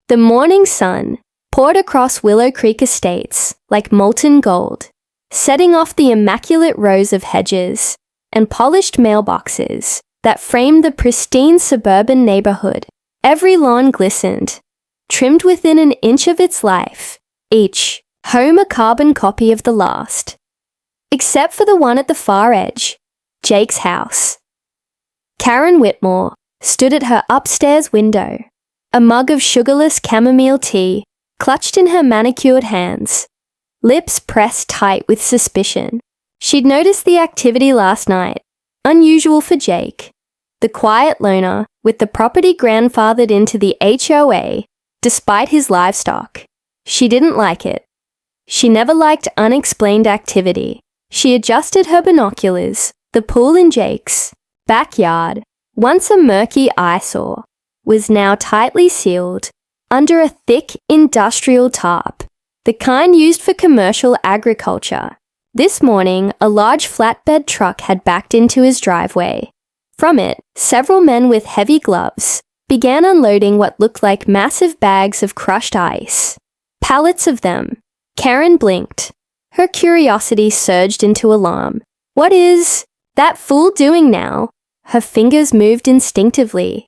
The morning sun poured across Willow Creek Estates like molten gold, setting off the immaculate rows of hedges and polished mailboxes that framed the pristine suburban neighborhood. Every lawn glistened, trimmed within an inch of its life, each home a carbon copy of the last. Except for the one at the far edge, Jake's house. Karen Whitmore stood at her upstairs window, a mug of sugarless chamomile tea clutched in her manicured hands, lips pressed tight with suspicion. She'd noticed the activity last night, unusual for Jake, the quiet loner with the property grandfathered into the HOA despite his livestock. She didn't like it. She never liked unexplained activity. She adjusted her binoculars. The pool in Jake's backyard, once a murky eyesore, was now tightly sealed under a thick industrial tarp, the kind used for commercial agriculture. This morning, a large flatbed truck had backed into his driveway. From it, several men with heavy gloves began unloading what looked like massive bags of crushed ice. Pallets of them. Karen blinked. Her curiosity surged into alarm. What is that fool doing now? Her fingers moved instinctively,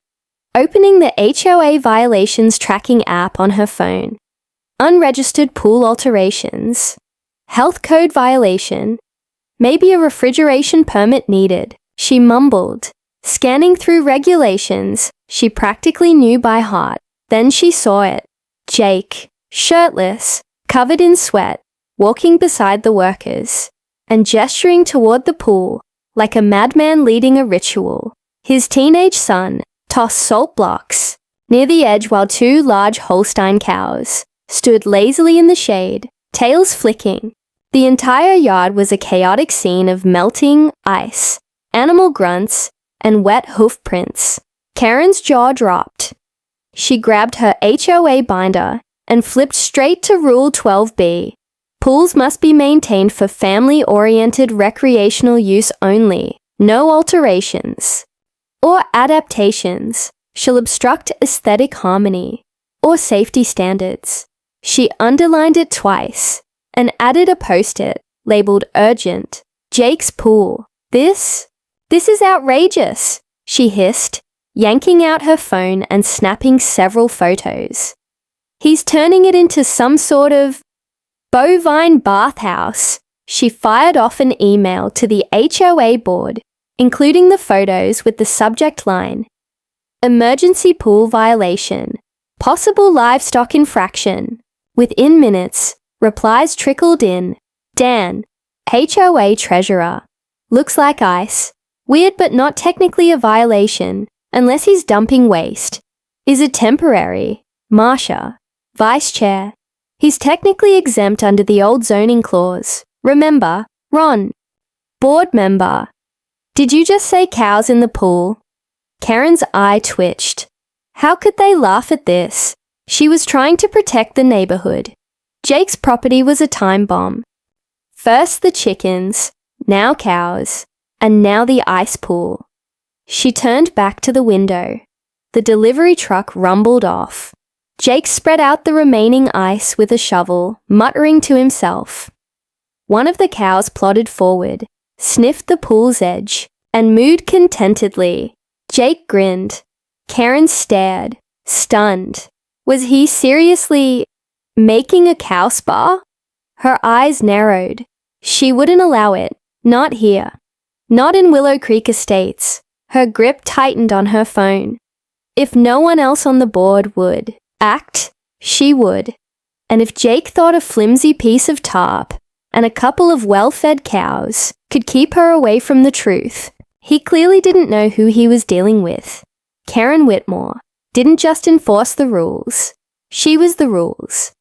opening the HOA violations tracking app on her phone. Unregistered pool alterations. Health code violation. Maybe a refrigeration permit needed, she mumbled, scanning through regulations she practically knew by heart. Then she saw it. Jake, shirtless, covered in sweat, walking beside the workers, and gesturing toward the pool like a madman leading a ritual. His teenage son tossed salt blocks near the edge while two large Holstein cows stood lazily in the shade, tails flicking. The entire yard was a chaotic scene of melting ice, animal grunts, and wet hoof prints. Karen's jaw dropped. She grabbed her HOA binder and flipped straight to Rule 12B. Pools must be maintained for family-oriented recreational use only. No alterations or adaptations shall obstruct aesthetic harmony or safety standards. She underlined it twice and added a post-it labeled urgent. Jake's pool. This is outrageous, she hissed, yanking out her phone and snapping several photos. He's turning it into some sort of bovine bathhouse. She fired off an email to the HOA board, including the photos with the subject line, emergency pool violation, possible livestock infraction. Within minutes, replies trickled in. Dan, HOA treasurer. Looks like ice. Weird but not technically a violation, unless he's dumping waste. Is it temporary? Marsha, vice chair. He's technically exempt under the old zoning clause. Remember, Ron. Board member. Did you just say cows in the pool? Karen's eye twitched. How could they laugh at this? She was trying to protect the neighborhood. Jake's property was a time bomb. First the chickens, now cows, and now the ice pool. She turned back to the window. The delivery truck rumbled off. Jake spread out the remaining ice with a shovel, muttering to himself. One of the cows plodded forward, sniffed the pool's edge, and mooed contentedly. Jake grinned. Karen stared, stunned. Was he seriously making a cow spa? Her eyes narrowed. She wouldn't allow it. Not here. Not in Willow Creek Estates. Her grip tightened on her phone. If no one else on the board would act, she would. And if Jake thought a flimsy piece of tarp and a couple of well-fed cows could keep her away from the truth, he clearly didn't know who he was dealing with. Karen Whitmore didn't just enforce the rules. She was the rules.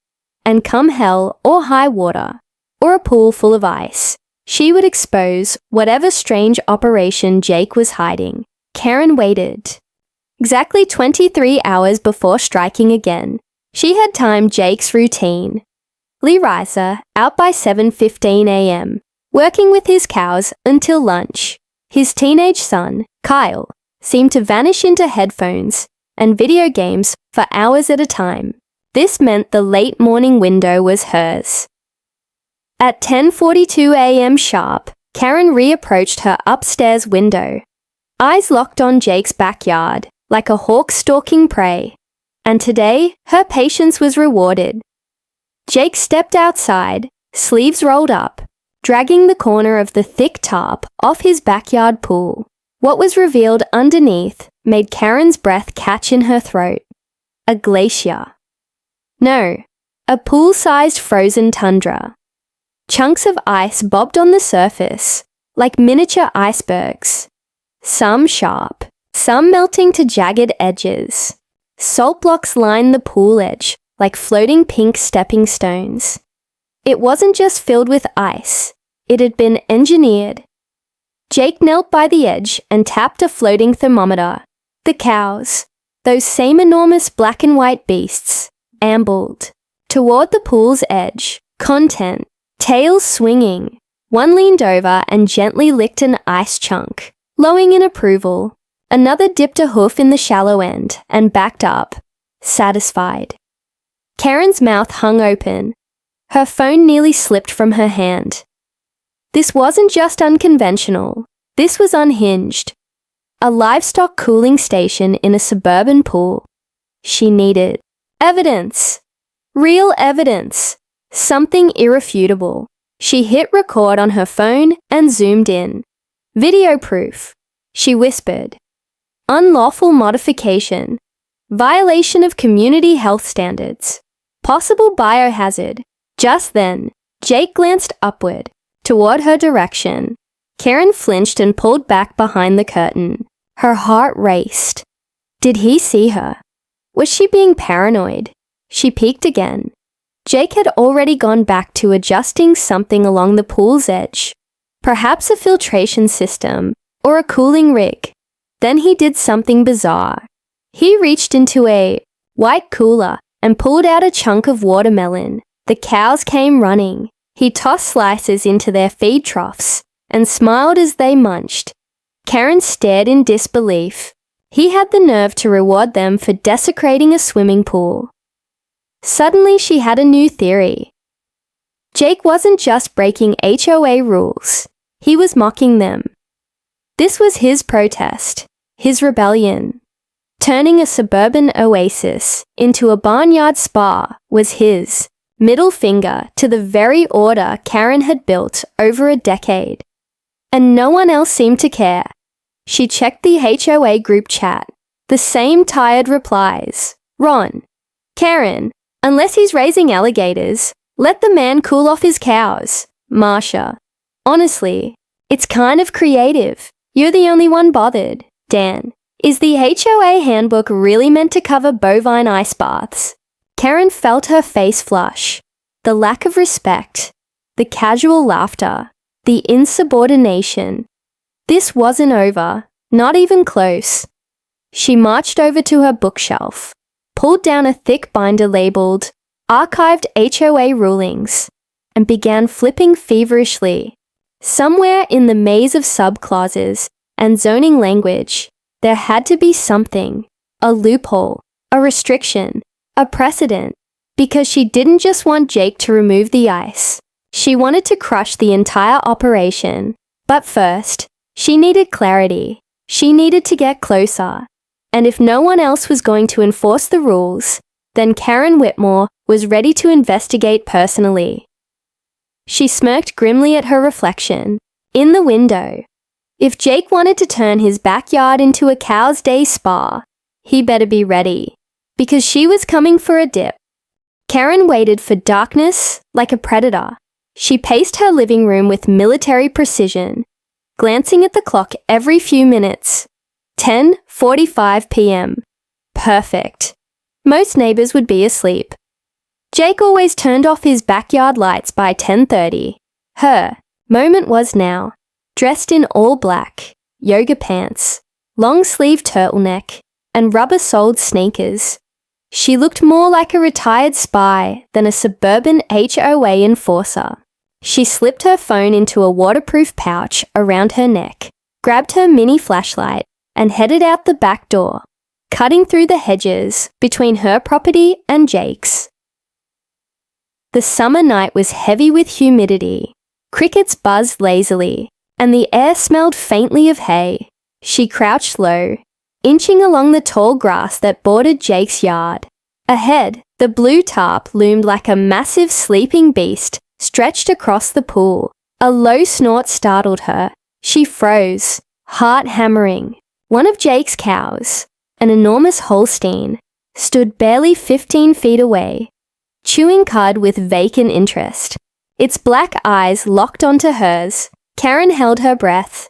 And come hell or high water, or a pool full of ice, she would expose whatever strange operation Jake was hiding. Karen waited. Exactly 23 hours before striking again, she had timed Jake's routine. Lee Reiser out by 7:15 a.m., working with his cows until lunch. His teenage son, Kyle, seemed to vanish into headphones and video games for hours at a time. This meant the late morning window was hers. At 10:42 a.m. sharp, Karen reapproached her upstairs window, eyes locked on Jake's backyard, like a hawk stalking prey. And today, her patience was rewarded. Jake stepped outside, sleeves rolled up, dragging the corner of the thick tarp off his backyard pool. What was revealed underneath made Karen's breath catch in her throat. A glacier. No, a pool-sized frozen tundra. Chunks of ice bobbed on the surface, like miniature icebergs. Some sharp, some melting to jagged edges. Salt blocks lined the pool edge like floating pink stepping stones. It wasn't just filled with ice, it had been engineered. Jake knelt by the edge and tapped a floating thermometer. The cows, those same enormous black and white beasts, ambled toward the pool's edge, content, tails swinging. One leaned over and gently licked an ice chunk, lowing in approval. Another dipped a hoof in the shallow end and backed up, satisfied. Karen's mouth hung open. Her phone nearly slipped from her hand. This wasn't just unconventional. This was unhinged. A livestock cooling station in a suburban pool. She needed evidence. Real evidence. Something irrefutable. She hit record on her phone and zoomed in. Video proof. She whispered. Unlawful modification. Violation of community health standards. Possible biohazard. Just then, Jake glanced upward, toward her direction. Karen flinched and pulled back behind the curtain. Her heart raced. Did he see her? Was she being paranoid? She peeked again. Jake had already gone back to adjusting something along the pool's edge. Perhaps a filtration system, or a cooling rig. Then he did something bizarre. He reached into a white cooler and pulled out a chunk of watermelon. The cows came running. He tossed slices into their feed troughs and smiled as they munched. Karen stared in disbelief. He had the nerve to reward them for desecrating a swimming pool. Suddenly she had a new theory. Jake wasn't just breaking HOA rules. He was mocking them. This was his protest, his rebellion. Turning a suburban oasis into a barnyard spa was his middle finger to the very order Karen had built over a decade. And no one else seemed to care. She checked the HOA group chat. The same tired replies. Ron. Karen. Unless he's raising alligators, let the man cool off his cows. Marsha. Honestly, it's kind of creative. You're the only one bothered. Dan. Is the HOA handbook really meant to cover bovine ice baths? Karen felt her face flush. The lack of respect. The casual laughter. The insubordination. This wasn't over. Not even close. She marched over to her bookshelf, pulled down a thick binder labeled Archived HOA Rulings, and began flipping feverishly. Somewhere in the maze of subclauses and zoning language, there had to be something, a loophole, a restriction, a precedent, because she didn't just want Jake to remove the ice. She wanted to crush the entire operation. But first, she needed clarity. She needed to get closer. And if no one else was going to enforce the rules, then Karen Whitmore was ready to investigate personally. She smirked grimly at her reflection, in the window. If Jake wanted to turn his backyard into a cow's day spa, he better be ready, because she was coming for a dip. Karen waited for darkness like a predator. She paced her living room with military precision, glancing at the clock every few minutes. 10:45 p.m. Perfect. Most neighbors would be asleep. Jake always turned off his backyard lights by 10:30. Her moment was now. Dressed in all black, yoga pants, long-sleeved turtleneck, and rubber-soled sneakers. She looked more like a retired spy than a suburban HOA enforcer. She slipped her phone into a waterproof pouch around her neck, grabbed her mini flashlight, and headed out the back door. cutting through the hedges between her property and Jake's. The summer night was heavy with humidity. Crickets buzzed lazily, and the air smelled faintly of hay. She crouched low, inching along the tall grass that bordered Jake's yard. Ahead, the blue tarp loomed like a massive sleeping beast stretched across the pool. A low snort startled her. She froze, heart hammering. One of Jake's cows, an enormous Holstein, stood barely 15 feet away, chewing cud with vacant interest. Its black eyes locked onto hers. Karen held her breath,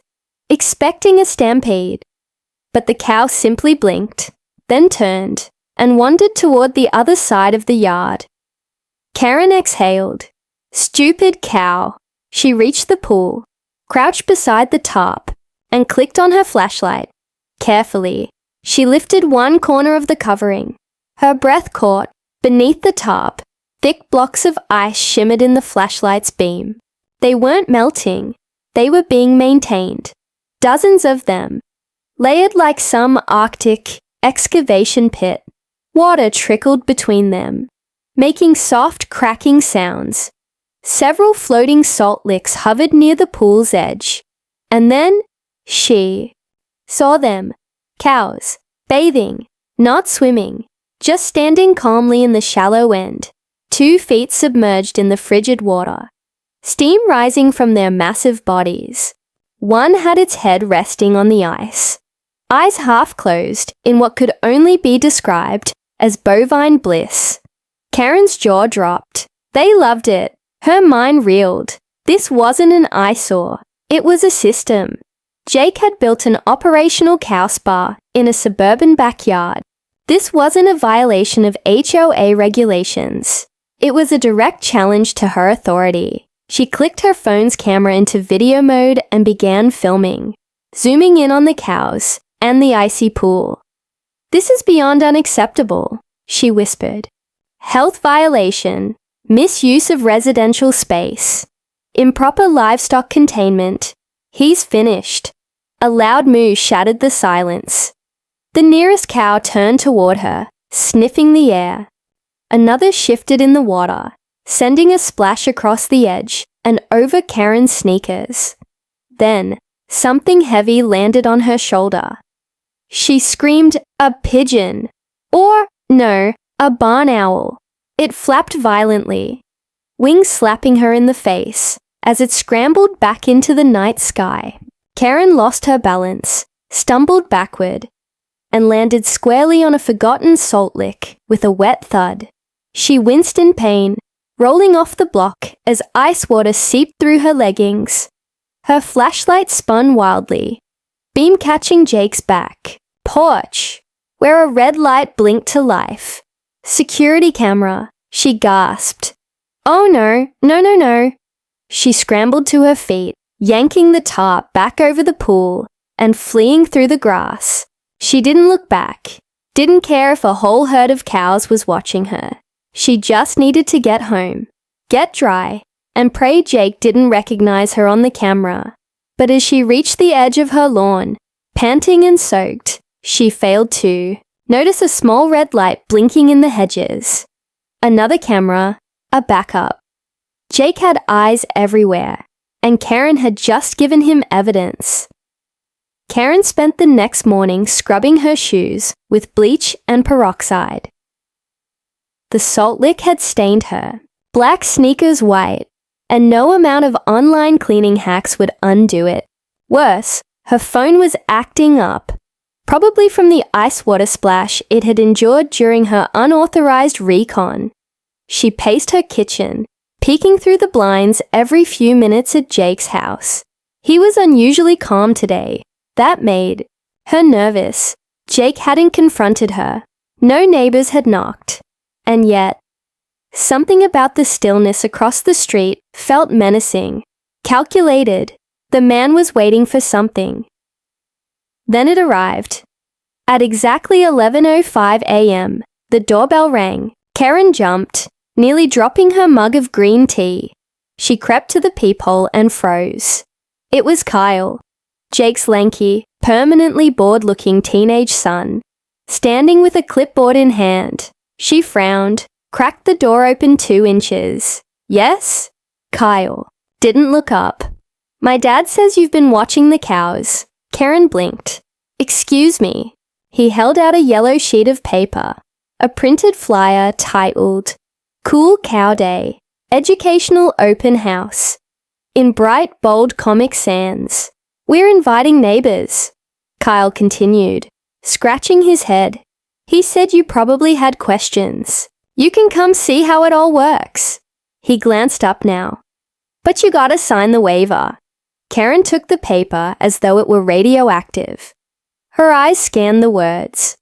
expecting a stampede. But the cow simply blinked, then turned, and wandered toward the other side of the yard. Karen exhaled. Stupid cow. She reached the pool, crouched beside the tarp, and clicked on her flashlight. Carefully, she lifted one corner of the covering. Her breath caught. Beneath the tarp, thick blocks of ice shimmered in the flashlight's beam. They weren't melting. They were being maintained. Dozens of them, layered like some Arctic excavation pit. Water trickled between them, making soft cracking sounds. Several floating salt licks hovered near the pool's edge. And then she saw them. Cows, bathing, not swimming, just standing calmly in the shallow end, 2 feet submerged in the frigid water. Steam rising from their massive bodies. One had its head resting on the ice, eyes half closed in what could only be described as bovine bliss. Karen's jaw dropped. They loved it. Her mind reeled. This wasn't an eyesore. It was a system. Jake had built an operational cow spa in a suburban backyard. This wasn't a violation of HOA regulations. It was a direct challenge to her authority. She clicked her phone's camera into video mode and began filming, zooming in on the cows and the icy pool. "This is beyond unacceptable," she whispered. "Health violation, misuse of residential space, improper livestock containment. He's finished." A loud moo shattered the silence. The nearest cow turned toward her, sniffing the air. Another shifted in the water, sending a splash across the edge and over Karen's sneakers. Then, something heavy landed on her shoulder. She screamed, "A pigeon!" Or, no, a barn owl. It flapped violently, wings slapping her in the face as it scrambled back into the night sky. Karen lost her balance, stumbled backward, and landed squarely on a forgotten salt lick with a wet thud. She winced in pain, rolling off the block as ice water seeped through her leggings. Her flashlight spun wildly, beam catching Jake's back. Porch, where a red light blinked to life. Security camera, she gasped. "Oh no, no, no, no." She scrambled to her feet, yanking the tarp back over the pool and fleeing through the grass. She didn't look back, didn't care if a whole herd of cows was watching her. She just needed to get home, get dry, and pray Jake didn't recognize her on the camera. But as she reached the edge of her lawn, panting and soaked, she failed to notice a small red light blinking in the hedges. Another camera, a backup. Jake had eyes everywhere, and Karen had just given him evidence. Karen spent the next morning scrubbing her shoes with bleach and peroxide. The salt lick had stained her, black sneakers white, and no amount of online cleaning hacks would undo it. Worse, her phone was acting up, probably from the ice water splash it had endured during her unauthorized recon. She paced her kitchen, peeking through the blinds every few minutes at Jake's house. He was unusually calm today. That made her nervous. Jake hadn't confronted her. No neighbors had knocked. And yet, something about the stillness across the street felt menacing, calculated. The man was waiting for something. Then it arrived. At exactly 11:05 a.m., the doorbell rang. Karen jumped, nearly dropping her mug of green tea. She crept to the peephole and froze. It was Kyle, Jake's lanky, permanently bored-looking teenage son, standing with a clipboard in hand. She frowned, cracked the door open 2 inches. Yes? Kyle didn't look up. My dad says you've been watching the cows. Karen blinked. Excuse me. He held out a yellow sheet of paper, a printed flyer titled, Cool Cow Day, Educational Open House. In bright, bold Comic Sans. We're inviting neighbors. Kyle continued, scratching his head. He said you probably had questions. You can come see how it all works. He glanced up now. But you gotta sign the waiver. Karen took the paper as though it were radioactive. Her eyes scanned the words.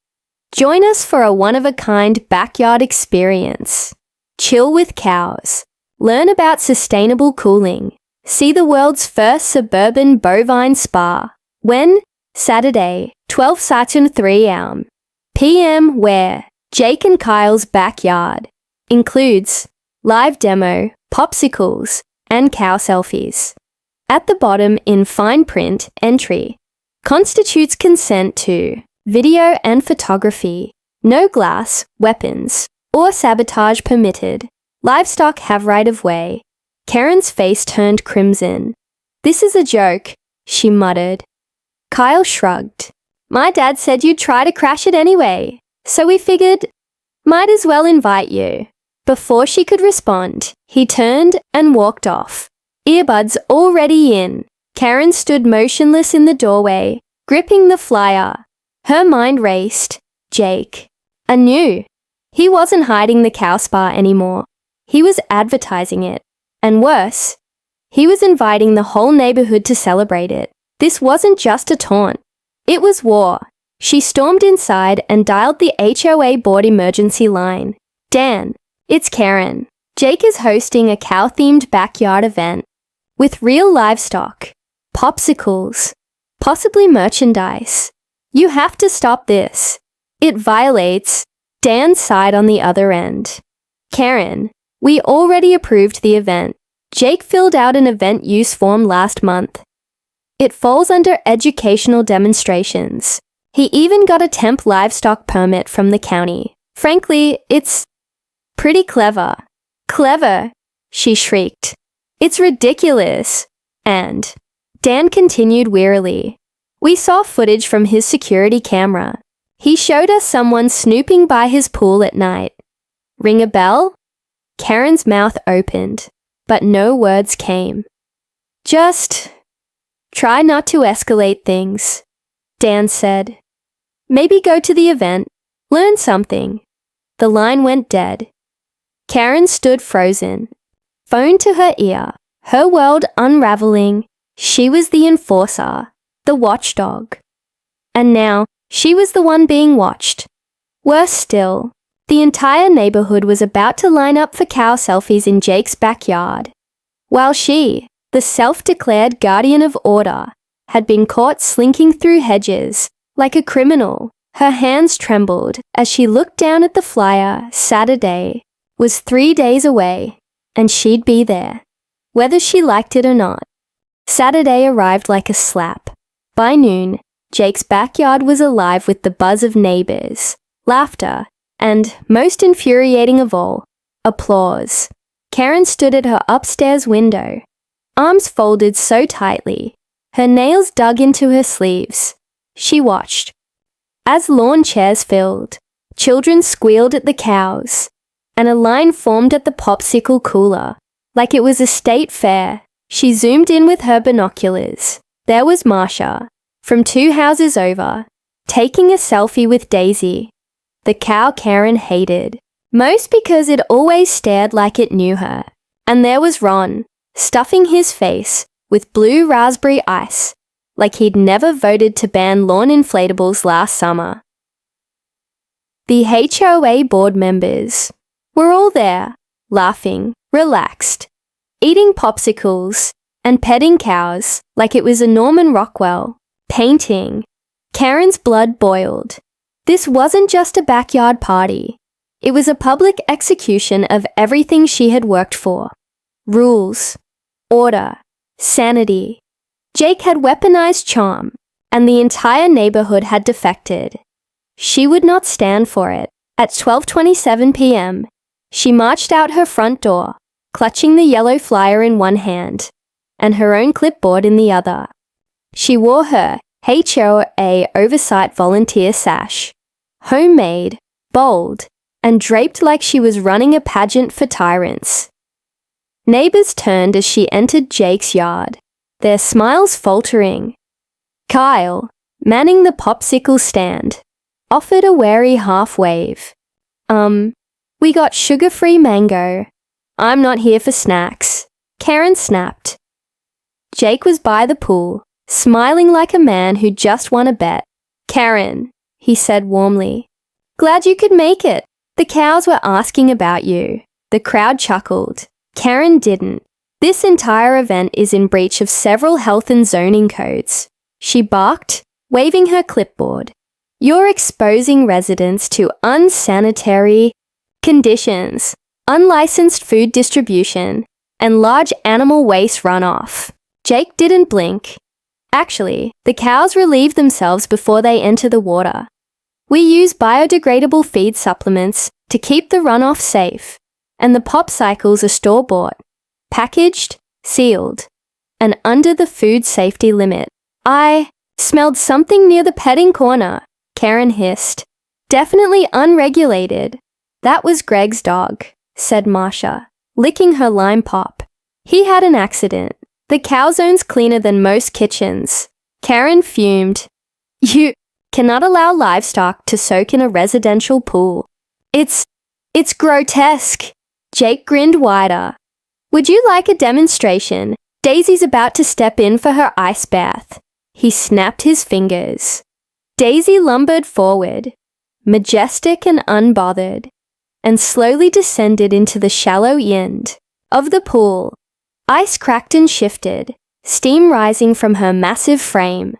Join us for a one-of-a-kind backyard experience. Chill with cows. Learn about sustainable cooling. See the world's first suburban bovine spa. When? Saturday, 12:03 p.m. Where? Jake and Kyle's backyard. Includes live demo, popsicles, and cow selfies. At the bottom in fine print, entry. Constitutes consent to video and photography. No glass, weapons, or sabotage permitted. Livestock have right of way. Karen's face turned crimson. This is a joke, she muttered. Kyle shrugged. My dad said you'd try to crash it anyway, so we figured, might as well invite you. Before she could respond, he turned and walked off. Earbuds already in. Karen stood motionless in the doorway, gripping the flyer. Her mind raced. Jake. Anew. He wasn't hiding the cow spa anymore. He was advertising it. And worse, he was inviting the whole neighborhood to celebrate it. This wasn't just a taunt. It was war. She stormed inside and dialed the HOA board emergency line. Dan, it's Karen. Jake is hosting a cow-themed backyard event with real livestock, popsicles, possibly merchandise. You have to stop this. It violates. Dan sighed on the other end. Karen, we already approved the event. Jake filled out an event use form last month. It falls under educational demonstrations. He even got a temp livestock permit from the county. Frankly, it's pretty clever. Clever, she shrieked. It's ridiculous. And Dan continued wearily. We saw footage from his security camera. He showed us someone snooping by his pool at night. Ring a bell? Karen's mouth opened, but no words came. Just try not to escalate things, Dan said. Maybe go to the event, learn something. The line went dead. Karen stood frozen, phone to her ear, her world unraveling. She was the enforcer, the watchdog. And now she was the one being watched. Worse still, the entire neighborhood was about to line up for cow selfies in Jake's backyard, while she, the self-declared guardian of order, had been caught slinking through hedges like a criminal. Her hands trembled as she looked down at the flyer. Saturday was 3 days away, and she'd be there, whether she liked it or not. Saturday arrived like a slap. By noon, Jake's backyard was alive with the buzz of neighbors, laughter, and, most infuriating of all, applause. Karen stood at her upstairs window, arms folded so tightly, her nails dug into her sleeves. She watched. As lawn chairs filled, children squealed at the cows, and a line formed at the popsicle cooler, like it was a state fair. She zoomed in with her binoculars. There was Marsha, from 2 houses over, taking a selfie with Daisy, the cow Karen hated, most because it always stared like it knew her. And there was Ron, stuffing his face with blue raspberry ice, like he'd never voted to ban lawn inflatables last summer. The HOA board members were all there, laughing, relaxed, eating popsicles, and petting cows like it was a Norman Rockwell painting. Karen's blood boiled. This wasn't just a backyard party. It was a public execution of everything she had worked for. Rules, order, sanity. Jake had weaponized charm, and the entire neighborhood had defected. She would not stand for it. At 12:27 p.m., she marched out her front door, clutching the yellow flyer in one hand and her own clipboard in the other. She wore her HOA oversight volunteer sash, homemade, bold, and draped like she was running a pageant for tyrants. Neighbors turned as she entered Jake's yard, their smiles faltering. Kyle, manning the popsicle stand, offered a wary half-wave. We got sugar-free mango. I'm not here for snacks. Karen snapped. Jake was by the pool, smiling like a man who just won a bet. Karen, he said warmly. Glad you could make it. The cows were asking about you. The crowd chuckled. Karen didn't. This entire event is in breach of several health and zoning codes. She barked, waving her clipboard. You're exposing residents to unsanitary conditions, unlicensed food distribution, and large animal waste runoff. Jake didn't blink. Actually, the cows relieve themselves before they enter the water. We use biodegradable feed supplements to keep the runoff safe, and the pop cycles are store-bought, packaged, sealed, and under the food safety limit. I smelled something near the petting corner, Karen hissed. Definitely unregulated. That was Greg's dog, said Marsha, licking her lime pop. He had an accident. The cow zone's cleaner than most kitchens. Karen fumed. You cannot allow livestock to soak in a residential pool. It's grotesque. Jake grinned wider. Would you like a demonstration? Daisy's about to step in for her ice bath. He snapped his fingers. Daisy lumbered forward, majestic and unbothered, and slowly descended into the shallow end of the pool. Ice cracked and shifted, steam rising from her massive frame.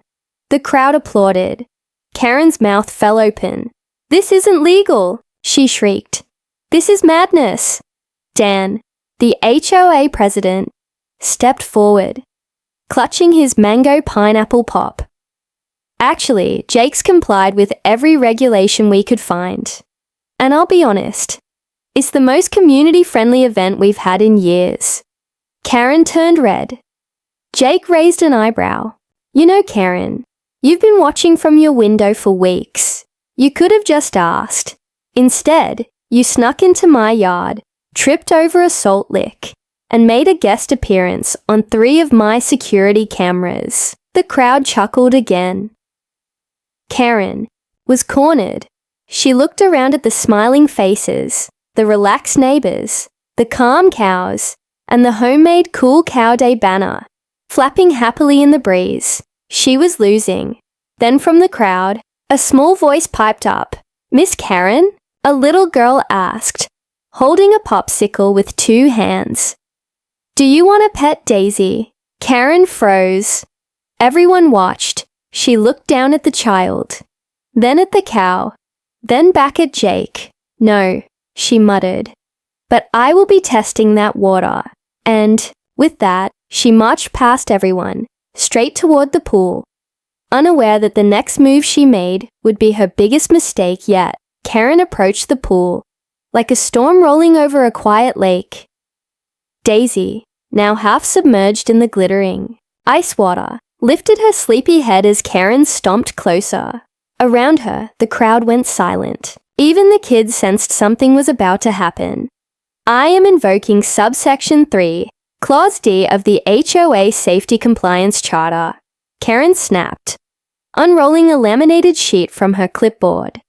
The crowd applauded. Karen's mouth fell open. This isn't legal, she shrieked. This is madness. Dan, the HOA president, stepped forward, clutching his mango pineapple pop. Actually, Jake's complied with every regulation we could find. And I'll be honest, it's the most community-friendly event we've had in years. Karen turned red. Jake raised an eyebrow. You know, Karen, you've been watching from your window for weeks. You could have just asked. Instead, you snuck into my yard, tripped over a salt lick, and made a guest appearance on 3 of my security cameras. The crowd chuckled again. Karen was cornered. She looked around at the smiling faces, the relaxed neighbors, the calm cows, and the homemade Cool Cow Day banner, flapping happily in the breeze. She was losing. Then from the crowd, a small voice piped up. Miss Karen? A little girl asked, holding a popsicle with 2 hands. Do you want to pet Daisy? Karen froze. Everyone watched. She looked down at the child, then at the cow, then back at Jake. No, she muttered. But I will be testing that water. And, with that, she marched past everyone, straight toward the pool, unaware that the next move she made would be her biggest mistake yet. Karen approached the pool, like a storm rolling over a quiet lake. Daisy, now half submerged in the glittering ice water, lifted her sleepy head as Karen stomped closer. Around her, the crowd went silent. Even the kids sensed something was about to happen. I am invoking subsection 3, clause D of the HOA Safety Compliance Charter. Karen snapped, unrolling a laminated sheet from her clipboard.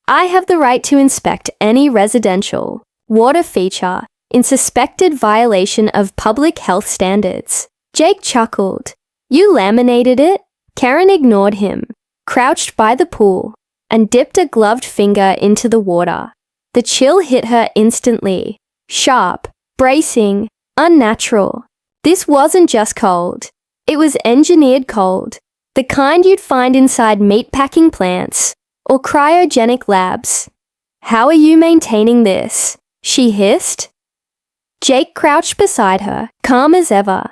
I have the right to inspect any residential water feature in suspected violation of public health standards. Jake chuckled. You laminated it? Karen ignored him, crouched by the pool, and dipped a gloved finger into the water. The chill hit her instantly. Sharp, bracing, unnatural. This wasn't just cold. It was engineered cold. The kind you'd find inside meatpacking plants or cryogenic labs. How are you maintaining this? She hissed. Jake crouched beside her, calm as ever.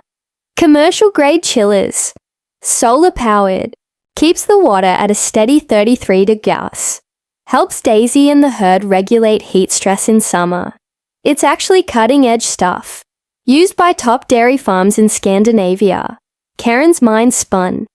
Commercial-grade chillers, solar-powered, keeps the water at a steady 33 degrees. helps Daisy and the herd regulate heat stress in summer. It's actually cutting-edge stuff, used by top dairy farms in Scandinavia. Karen's mind spun.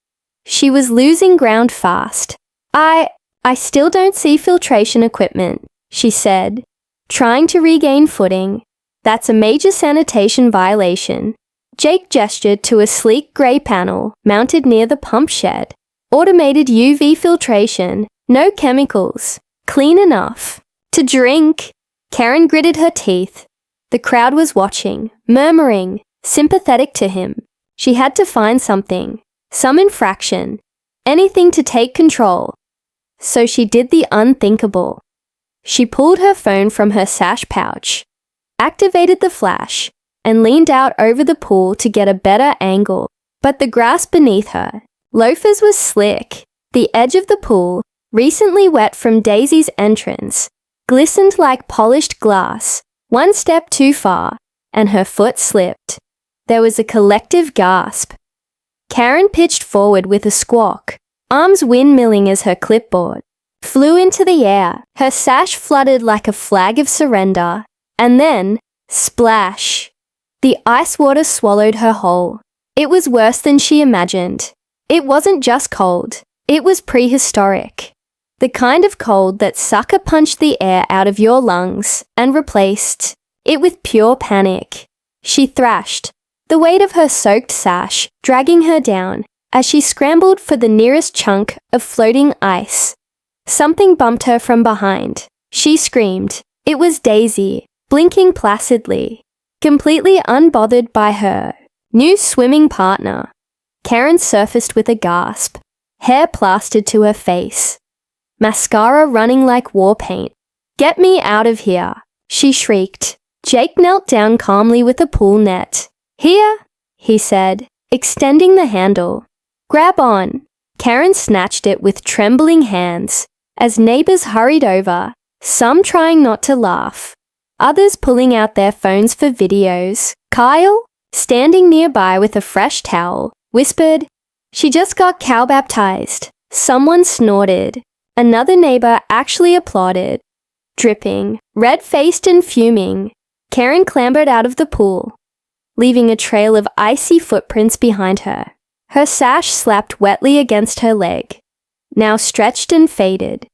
She was losing ground fast. I still don't see filtration equipment, she said, trying to regain footing. That's a major sanitation violation. Jake gestured to a sleek grey panel mounted near the pump shed. Automated UV filtration, no chemicals, clean enough. To drink. Karen gritted her teeth. The crowd was watching, murmuring, sympathetic to him. She had to find something, some infraction, anything to take control. So she did the unthinkable. She pulled her phone from her sash pouch, activated the flash, and leaned out over the pool to get a better angle. But the grass beneath her, loafers, was slick. The edge of the pool, recently wet from Daisy's entrance, glistened like polished glass. One step too far, and her foot slipped. There was a collective gasp. Karen pitched forward with a squawk, arms windmilling as her clipboard flew into the air. Her sash fluttered like a flag of surrender, and then, splash! The ice water swallowed her whole. It was worse than she imagined. It wasn't just cold, it was prehistoric. The kind of cold that sucker punched the air out of your lungs and replaced it with pure panic. She thrashed, the weight of her soaked sash dragging her down as she scrambled for the nearest chunk of floating ice. Something bumped her from behind. She screamed. It was Daisy, blinking placidly, completely unbothered by her new swimming partner. Karen surfaced with a gasp, hair plastered to her face, mascara running like war paint. "Get me out of here," she shrieked. Jake knelt down calmly with a pool net. "Here," he said, extending the handle. "Grab on." Karen snatched it with trembling hands as neighbors hurried over, some trying not to laugh, others pulling out their phones for videos. Kyle, standing nearby with a fresh towel, whispered, "She just got cow baptized." Someone snorted. Another neighbor actually applauded. Dripping, red-faced and fuming, Karen clambered out of the pool, leaving a trail of icy footprints behind her. Her sash slapped wetly against her leg, now stretched and faded.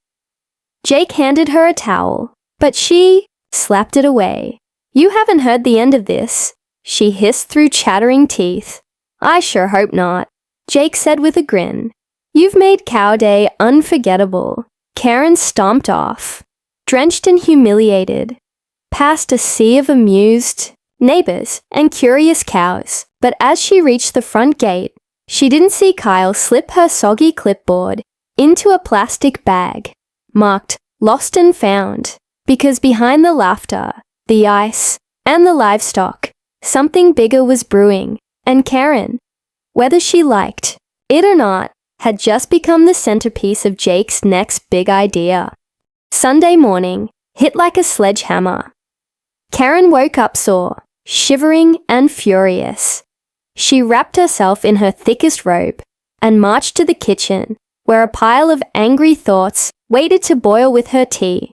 Jake handed her a towel, but she slapped it away. "You haven't heard the end of this," she hissed through chattering teeth. "I sure hope not," Jake said with a grin. "You've made Cow Day unforgettable." Karen stomped off, drenched and humiliated, past a sea of amused neighbors and curious cows. But as she reached the front gate, she didn't see Kyle slip her soggy clipboard into a plastic bag, marked "Lost and Found," because behind the laughter, the ice, and the livestock, something bigger was brewing, and Karen, whether she liked it or not, had just become the centerpiece of Jake's next big idea. Sunday morning hit like a sledgehammer. Karen woke up sore, shivering and furious. She wrapped herself in her thickest robe and marched to the kitchen, where a pile of angry thoughts waited to boil with her tea.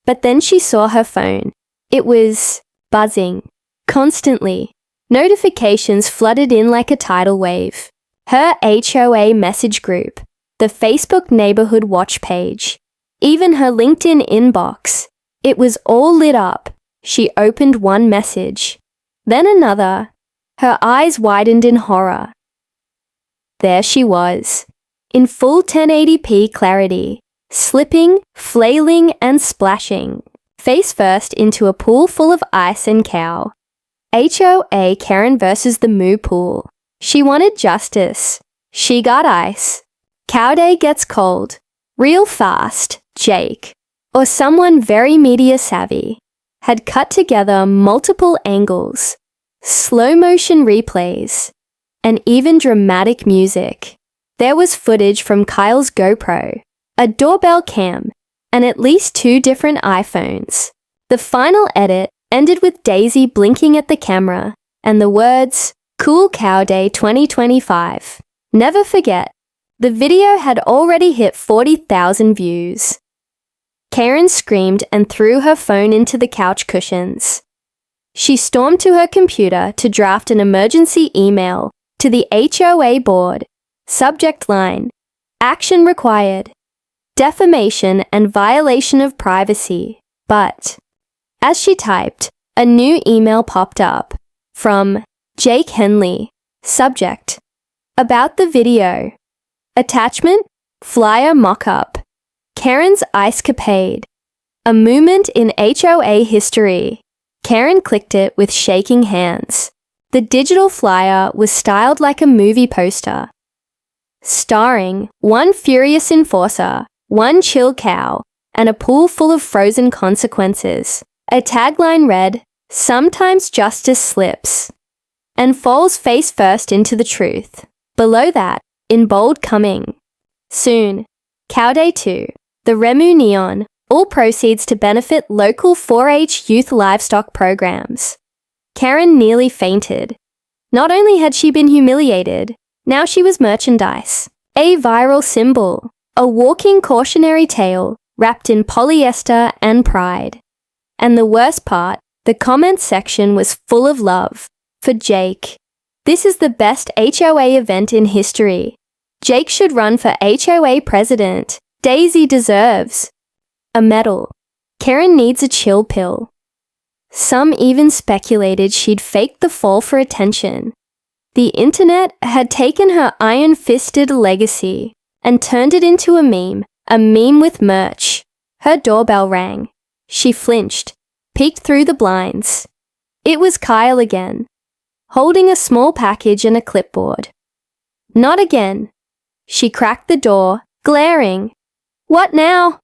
But then she saw her phone. It was buzzing, constantly. Notifications flooded in like a tidal wave. Her HOA message group, the Facebook neighborhood watch page, even her LinkedIn inbox. It was all lit up. She opened one message, then another. Her eyes widened in horror. There she was, in full 1080p clarity, slipping, flailing, and splashing, face first into a pool full of ice and cow. HOA Karen versus the Moo Pool. She wanted justice. She got ice. Cow Day gets cold. Real fast, Jake, or someone very media savvy, had cut together multiple angles, slow motion replays, and even dramatic music. There was footage from Kyle's GoPro, a doorbell cam, and at least 2 different iPhones. The final edit ended with Daisy blinking at the camera and the words, "Cool Cow Day 2025. Never forget." The video had already hit 40,000 views. Karen screamed and threw her phone into the couch cushions. She stormed to her computer to draft an emergency email to the HOA board. Subject line: action required. Defamation and violation of privacy. But, as she typed, a new email popped up from Jake Henley. Subject: about the video. Attachment: flyer mock-up. Karen's Icecapade. A moment in HOA history. Karen clicked it with shaking hands. The digital flyer was styled like a movie poster. Starring one furious enforcer, one chill cow, and a pool full of frozen consequences. A tagline read, "Sometimes justice slips," and falls face first into the truth. Below that, in bold, "coming soon. Cow Day 2. The Remu Neon. All proceeds to benefit local 4-H youth livestock programs." Karen nearly fainted. Not only had she been humiliated, now she was merchandise. A viral symbol. A walking cautionary tale wrapped in polyester and pride. And the worst part, the comments section was full of love. For Jake. This is the best HOA event in history. Jake should run for HOA president. Daisy deserves a medal. Karen needs a chill pill. Some even speculated she'd faked the fall for attention. The internet had taken her iron-fisted legacy and turned it into a meme with merch. Her doorbell rang. She flinched, peeked through the blinds. It was Kyle again, holding a small package and a clipboard. Not again. She cracked the door, glaring. "What now?"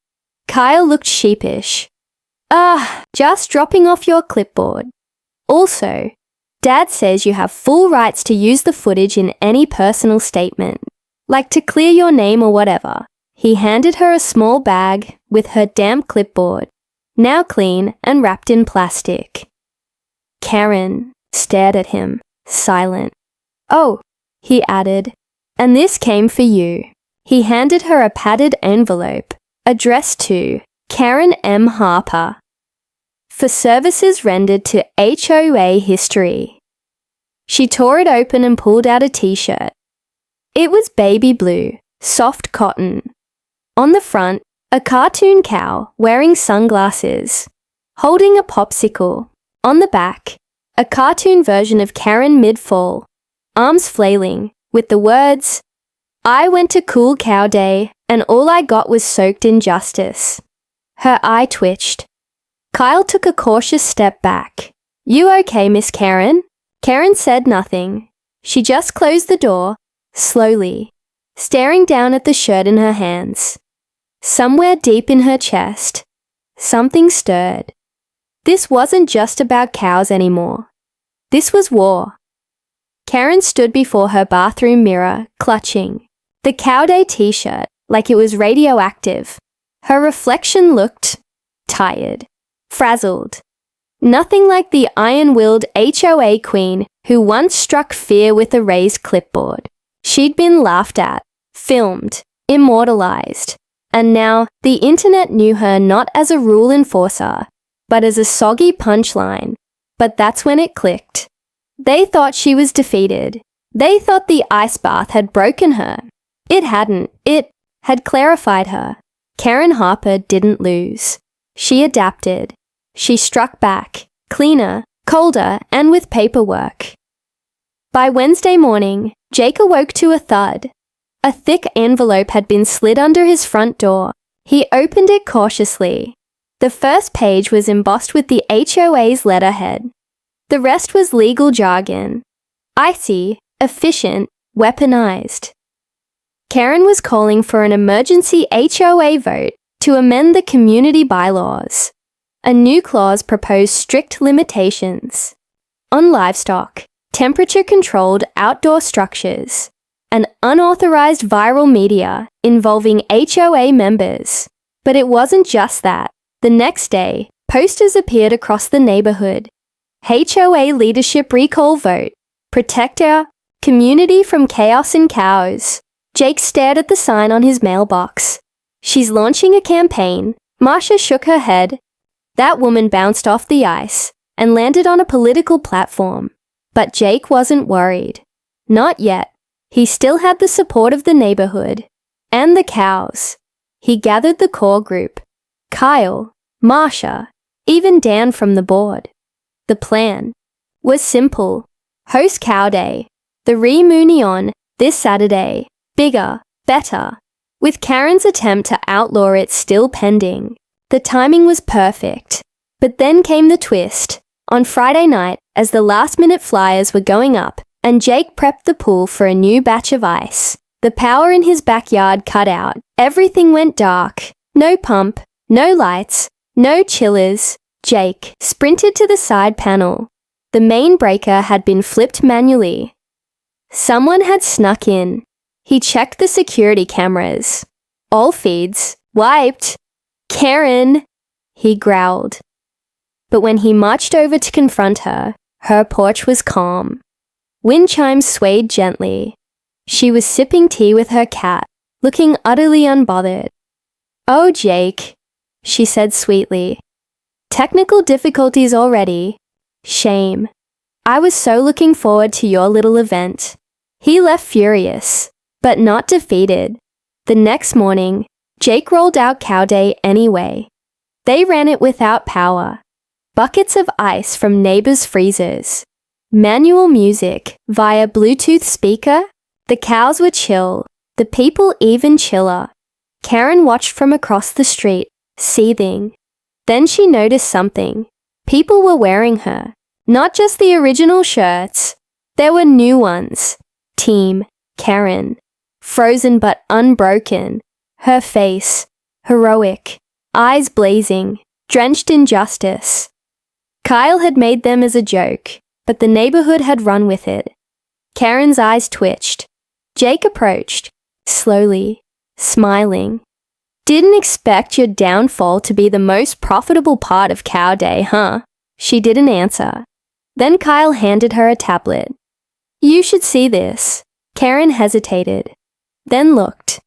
Kyle looked sheepish. Just dropping off your clipboard. Also, Dad says you have full rights to use the footage in any personal statement, like to clear your name or whatever." He handed her a small bag with her damp clipboard, now clean and wrapped in plastic. Karen stared at him, silent. "Oh," he added, "and this came for you." He handed her a padded envelope, addressed to Karen M. Harper, for services rendered to HOA history. She tore it open and pulled out a t-shirt. It was baby blue, soft cotton. On the front, a cartoon cow wearing sunglasses, holding a popsicle. On the back, a cartoon version of Karen mid-fall, arms flailing, with the words, "I went to Cool Cow Day and all I got was soaked in justice." Her eye twitched. Kyle took a cautious step back. "You okay, Miss Karen?" Karen said nothing. She just closed the door, slowly, staring down at the shirt in her hands. Somewhere deep in her chest, something stirred. This wasn't just about cows anymore. This was war. Karen stood before her bathroom mirror, clutching the Cow Day t-shirt like it was radioactive. Her reflection looked tired, frazzled. Nothing like the iron-willed HOA queen who once struck fear with a raised clipboard. She'd been laughed at, filmed, immortalized, and now the internet knew her not as a rule enforcer, but as a soggy punchline. But that's when it clicked. They thought she was defeated. They thought the ice bath had broken her. It hadn't. It had clarified her. Karen Harper didn't lose. She adapted. She struck back, cleaner, colder, and with paperwork. By Wednesday morning, Jake awoke to a thud. A thick envelope had been slid under his front door. He opened it cautiously. The first page was embossed with the HOA's letterhead. The rest was legal jargon. Icy, efficient, weaponized. Karen was calling for an emergency HOA vote to amend the community bylaws. A new clause proposed strict limitations on livestock, temperature-controlled outdoor structures, and unauthorized viral media involving HOA members. But it wasn't just that. The next day, posters appeared across the neighborhood. HOA leadership recall vote. Protect our community from chaos and cows. Jake stared at the sign on his mailbox. She's launching a campaign, Marcia shook her head. That woman bounced off the ice and landed on a political platform. But Jake wasn't worried. Not yet. He still had the support of the neighborhood. And the cows. He gathered the core group. Kyle, Marcia, even Dan from the board. The plan was simple. Host Cow Day, the reunion, this Saturday. Bigger, better. With Karen's attempt to outlaw it still pending. The timing was perfect. But then came the twist. On Friday night, as the last-minute flyers were going up, and Jake prepped the pool for a new batch of ice, the power in his backyard cut out. Everything went dark. No pump, no lights, no chillers. Jake sprinted to the side panel. The main breaker had been flipped manually. Someone had snuck in. He checked the security cameras. All feeds wiped. Karen, he growled. But when he marched over to confront her, her porch was calm. Wind chimes swayed gently. She was sipping tea with her cat, looking utterly unbothered. "Oh, Jake," she said sweetly. "Technical difficulties already. Shame. I was so looking forward to your little event." He left furious, but not defeated. The next morning, Jake rolled out Cow Day anyway. They ran it without power. Buckets of ice from neighbors' freezers. Manual music via Bluetooth speaker. The cows were chill, the people even chiller. Karen watched from across the street, seething. Then she noticed something. People were wearing her. Not just the original shirts. There were new ones. Team Karen. Frozen but unbroken. Her face, heroic. Eyes blazing, drenched in justice. Kyle had made them as a joke, but the neighborhood had run with it. Karen's eyes twitched. Jake approached, slowly, smiling. "Didn't expect your downfall to be the most profitable part of Cow Day, huh?" She didn't answer. Then Kyle handed her a tablet. "You should see this." Karen hesitated, then looked.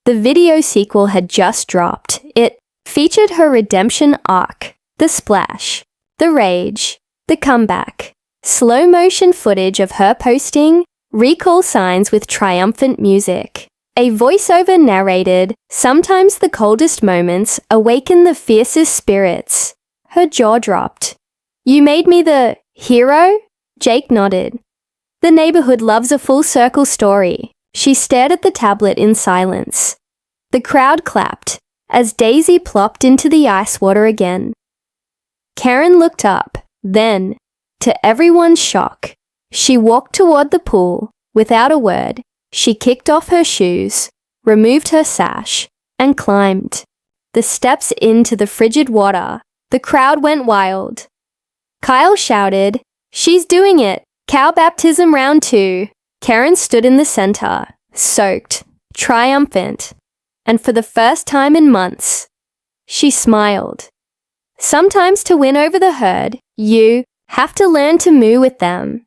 The video sequel had just dropped. It featured her redemption arc, the splash, the rage, the comeback, slow-motion footage of her posting, recall signs with triumphant music. A voiceover narrated, "Sometimes the coldest moments awaken the fiercest spirits." Her jaw dropped. "You made me the hero?" Jake nodded. "The neighborhood loves a full-circle story." She stared at the tablet in silence. The crowd clapped as Daisy plopped into the ice water again. Karen looked up. Then, to everyone's shock, she walked toward the pool. Without a word, she kicked off her shoes, removed her sash, and climbed the steps into the frigid water. The crowd went wild. Kyle shouted, "She's doing it! Cow baptism round 2. Karen stood in the center, soaked, triumphant, and for the first time in months, she smiled. Sometimes to win over the herd, you have to learn to moo with them.